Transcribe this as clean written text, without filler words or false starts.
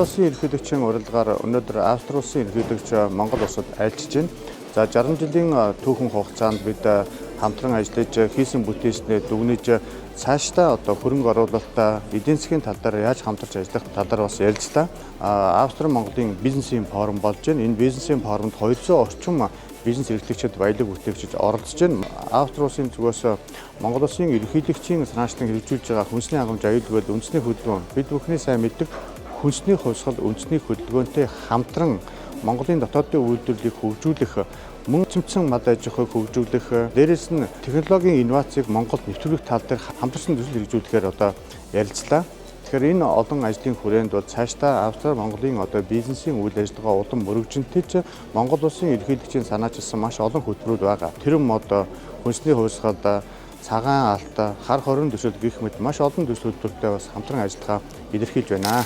Монгол Улсын ерөнхийлөгчийн урилгаар өнөөдөр Австри улсын ерөнхийлөгч Монгол улсад айлчж байна. За 60 жилийн түүхэн хугацаанд бид хамтран ажиллаж хийсэн бүтээснээ дүгнэж цаашдаа хөрөнгө оруулалтаа эдийн засгийн тал дээр яаж хамтарч ажиллах тал дээр бас ярилцлаа. Австри Монголын бизнесийн форум болж байна. Энэ бизнесийн форумд 200 орчим бизнес эрхлэгчид баялаг бүтээгчид оролцож байна. Австри улсын зүгээс Монгол улсын ерөнхийлөгчийн санаачлан хэрэгжүүлж байгаа хүнсний хангамж аюулгүй үндэсний хөдөлгөөн бид бүхний сайн мэддэг хүнсний хувьсгал үндэсний хөдөлгөөнтэй хамтран Монголын дотоодын үйлдвэрлэлийг хөгжүүлэх, мөн цэмцэн мад аж ахуйг хөгжүүлэх, дээрээс нь технологийн инновацийг Монголд нэвтрүүлэх тал дээр хамтарсан төсөл хэрэгжүүлэхээр ярилцлаа. Тэгэхээр энэ олон ажлын хүрээнд бол цаашдаа Австри Монголын бизнесийн үйл ажиллагаа улам мөрөгжинтэй Монгол улсын ерөнхийлөгчийн санаачилсан маш олон хөтөлбөрүүд байгаа. Тэр мод хүнсний хувьсгал, цагаан алт, хар хорин төсөл гэх мэт маш олон төсөл хөтөлбөртэй бас хамтран ажиллахаа илэрхийлж байна.